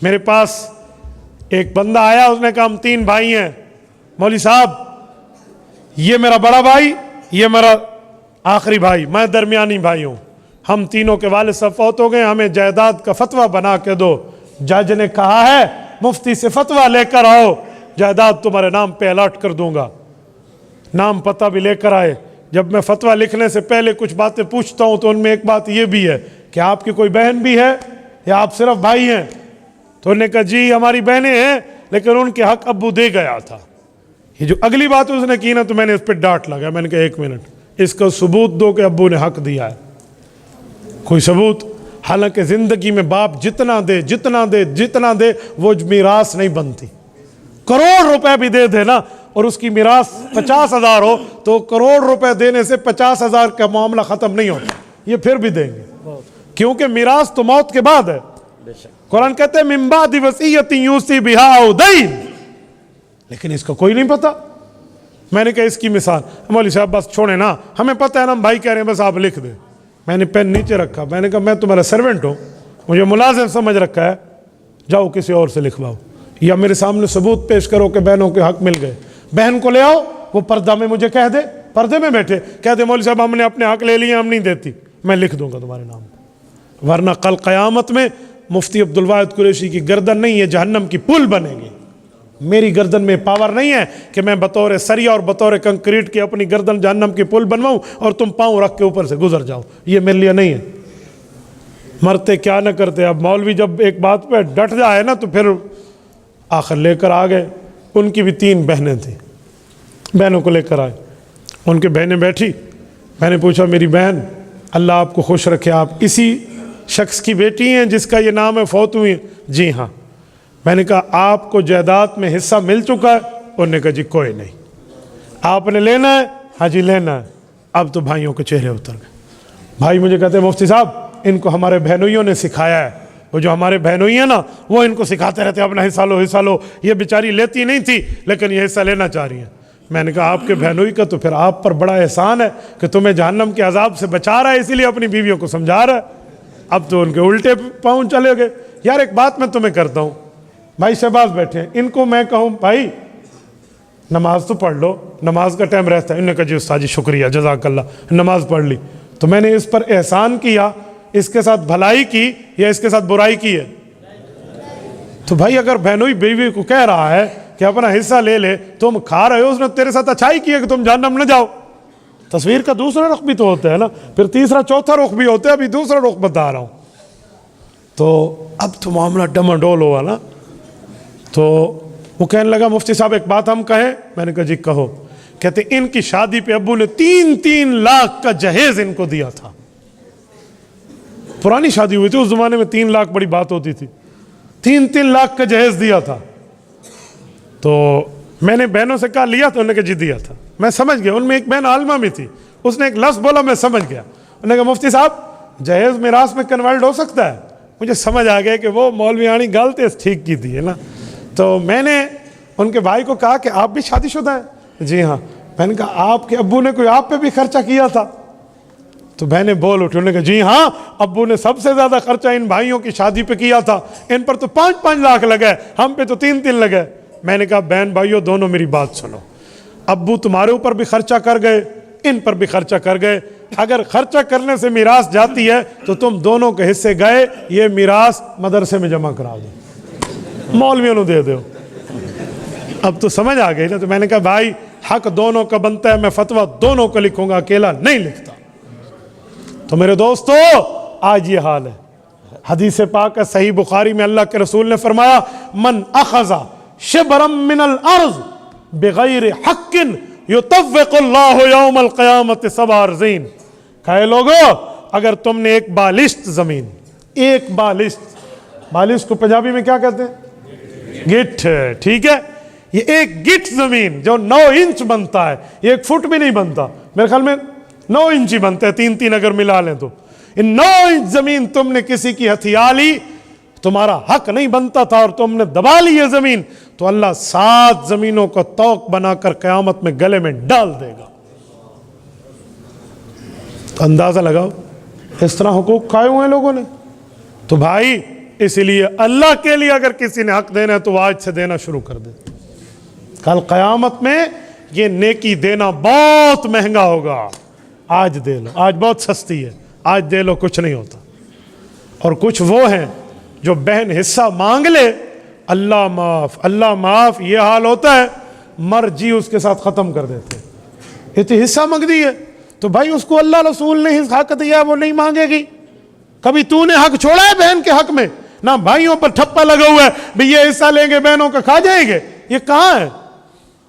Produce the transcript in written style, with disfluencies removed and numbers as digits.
मेरे पास एक बंदा आया, उसने कहा हम 3 भाई हैं मौलवी साहब, ये मेरा बड़ा भाई, ये मेरा आखिरी भाई, मैं दरमियानी भाई हूँ, हम तीनों के वालिद साहब फौत हो गए, हमें जायदाद का फतवा बना के दो। जज ने कहा है मुफ्ती से फतवा लेकर आओ, जायदाद तुम्हारे नाम पे अलॉट कर दूंगा। नाम पता भी लेकर आए। जब मैं फतवा लिखने से पहले कुछ बातें पूछता हूँ तो उनमें एक बात ये भी है कि आपकी कोई बहन भी है या आप सिर्फ भाई हैं? तो उन्होंने कहा जी हमारी बहनें हैं, लेकिन उनके हक अब्बू दे गया था। ये जो अगली बात उसने की ना, तो मैंने इस पर डांट लगा। मैंने कहा 1 मिनट, इसका सबूत दो कि अब्बू ने हक दिया है। कोई सबूत? हालांकि जिंदगी में बाप जितना दे वो मीरास नहीं बनती। करोड़ रुपए भी दे देना और उसकी मीरास 50,000 हो तो करोड़ रुपए देने से 50,000 का मामला खत्म नहीं होता, ये फिर भी देंगे, क्योंकि मीरास तो मौत के बाद है। कुरान कहते हैं मिन बादी वसीयतिन यूसी बिहा औ दैन, लेकिन इसका कोई नहीं पता। मैंने कहा इसकी मिसाल, मौलवी साहब बस छोड़े ना, हमें पता है ना, हम भाई कह रहे हैं, बस आप लिख दे। मैंने पेन नीचे रखा, मैंने कहा मैं तुम्हारा सर्वेंट हूँ, मुझे मुलाजिम समझ रखा है, जाओ किसी और से लिखवाओ, या मेरे सामने सबूत पेश करो कि बहनों के हक मिल गए। बहन को ले आओ, वो पर्दा में मुझे कह दे, पर्दे में बैठे कह दे मौलवी साहब हमने अपने हक ले लिए, हम नहीं देती, मैं लिख दूंगा तुम्हारे नाम। वरना कल क़यामत में मुफ्ती अब्दुल वाहिद कुरैशी की गर्दन नहीं है, जहन्नम की पुल बनेगी। मेरी गर्दन में पावर नहीं है कि मैं बतौर सरिया और बतौर कंक्रीट की अपनी गर्दन जहन्नम की पुल बनवाऊं और तुम पाँव रख के ऊपर से गुजर जाओ, ये मेरे लिए नहीं है। मरते क्या न करते। अब मौलवी जब एक बात पे डट जाए ना तो फिर आखिर लेकर आ गए। उनकी भी 3 बहनें थी, बहनों को लेकर आए, उनकी बहनें बैठी। मैंने पूछा मेरी बहन अल्लाह आपको खुश रखे, आप इसी शख्स की बेटी हैं जिसका ये नाम है, फौत हुई? जी हाँ। मैंने कहा आपको जायदाद में हिस्सा मिल चुका है? उन्होंने कहा जी कोई नहीं। आपने लेना है? हाँ जी लेना है। अब तो भाइयों के चेहरे उतर गए। भाई मुझे कहते हैं मुफ्ती साहब इनको हमारे बहनोइयों ने सिखाया है, वो जो हमारे बहनोई है ना वो इनको सिखाते रहते अपना हिस्सा लो हिस्सा लो। ये बेचारी लेती नहीं थी लेकिन ये हिस्सा लेना चाह रही है। मैंने कहा आपके बहनोई का तो फिर आप पर बड़ा एहसान है कि तुम्हें जहन्नम के अजाब से बचा रहा है, इसीलिए अपनी बीवियों को समझा रहा है। अब तो उनके उल्टे पाँव चले गए। यार एक बात मैं तुम्हें करता हूँ, भाई शहबाज बैठे हैं, इनको मैं कहूँ भाई नमाज तो पढ़ लो, नमाज का टाइम रहता है। इन्होंने कहा जी उस्ताद जी शुक्रिया जज़ाकल्लाह, नमाज पढ़ ली। तो मैंने इस पर एहसान किया, इसके साथ भलाई की या इसके साथ बुराई की है? तो भाई अगर बहनोई बीवी को कह रहा है कि अपना हिस्सा ले ले, तुम खा रहे हो, उसने तेरे साथ अच्छाई की है कि तुम जहन्नम न जाओ। तस्वीर का दूसरा रुख भी तो होता है ना, फिर तीसरा चौथा रुख भी होता है, अभी दूसरा रुख बता रहा हूँ। तो अब तो मामला डमाडोल हुआ ना। तो वो कहने लगा मुफ्ती साहब एक बात हम कहें? मैंने कहा जी कहो। कहते इनकी शादी पे अब्बू ने 3-3 लाख का जहेज इनको दिया था। पुरानी शादी हुई थी, उस जमाने में 3 लाख बड़ी बात होती थी। 3-3 लाख का जहेज दिया था। तो मैंने बहनों से कहा लिया? तो उन्होंने कहा जी दिया था। मैं समझ गया, उनमें एक बहन आलमा में थी, उसने एक लफ्ज़ बोला, मैं समझ गया। उन्होंने कहा मुफ्ती साहब जहेज मिरास में कन्वर्ट हो सकता है? मुझे समझ आ गया कि वो मौलवियानी गलती ठीक की थी है ना। तो मैंने उनके भाई को कहा कि आप भी शादीशुदा हैं? जी हाँ। मैंने कहा आपके अब्बू ने कोई आप पे भी खर्चा किया था? तो बहनें बोल उठी, उन्होंने कहा जी हाँ, अब्बू ने सबसे ज़्यादा खर्चा इन भाइयों की शादी पे किया था, इन पर तो 5-5 लाख लगे, हम पे तो 3-3 लगे। मैंने कहा बहन भाइयों दोनों मेरी बात सुनो, अब्बू तुम्हारे ऊपर भी खर्चा कर गए, इन पर भी खर्चा कर गए। अगर खर्चा करने से मीरास जाती है तो तुम दोनों के हिस्से गए, ये मीरास मदरसे में जमा करा दो, मौलवियों को दे दो। अब तो समझ आ गई ना। तो मैंने कहा भाई हक दोनों का बनता है, मैं फतवा दोनों को लिखूंगा, अकेला नहीं लिखता। तो मेरे दोस्तों आज ये हाल है। हदीस पाक है सही बुखारी में, अल्लाह के रसूल ने फरमाया मन अखज़ा शिबरम मिनल अर्ज़ बिगैर हक्किन युतव्विकुल्लाहु यौमल क़यामत सबअ अर्ज़ीन। कहे लोगों अगर तुमने एक बालिश्त जमीन, एक बालिश्त को पंजाबी में क्या कहते हैं? गिठ, ठीक है। ये एक गिठ जमीन जो 9 इंच बनता है, ये 1 फुट भी नहीं बनता, मेरे ख्याल में 9 इंच ही बनते हैं, 3-3 अगर मिला लें तो। इन 9 इंच जमीन तुमने किसी की हथिया ली, तुम्हारा हक नहीं बनता था और तुमने दबा ली ये जमीन, तो अल्लाह 7 जमीनों को तौक बनाकर क़यामत में गले में डाल देगा। तो अंदाजा लगाओ इस तरह हुकूक खाए हुए हैं लोगों ने। तो भाई इसलिए अल्लाह के लिए अगर किसी ने हक देना है तो आज से देना शुरू कर दे। कल क़यामत में ये नेकी देना बहुत महंगा होगा। आज दे लो, आज बहुत सस्ती है, आज दे लो, कुछ नहीं होता। और कुछ वो हैं जो बहन हिस्सा मांग ले, अल्लाह माफ़, अल्लाह माफ़, ये हाल होता है, मर्जी उसके साथ ख़त्म कर देते। ये तो हिस्सा मांग दी है तो भाई उसको अल्लाह रसूल ने हक दिया, वो नहीं मांगेगी। कभी तूने हक छोड़ा है बहन के हक में? ना भाइयों पर ठप्पा लगा हुआ है, भाई ये हिस्सा लेंगे बहनों का खा जाएंगे, ये कहाँ है?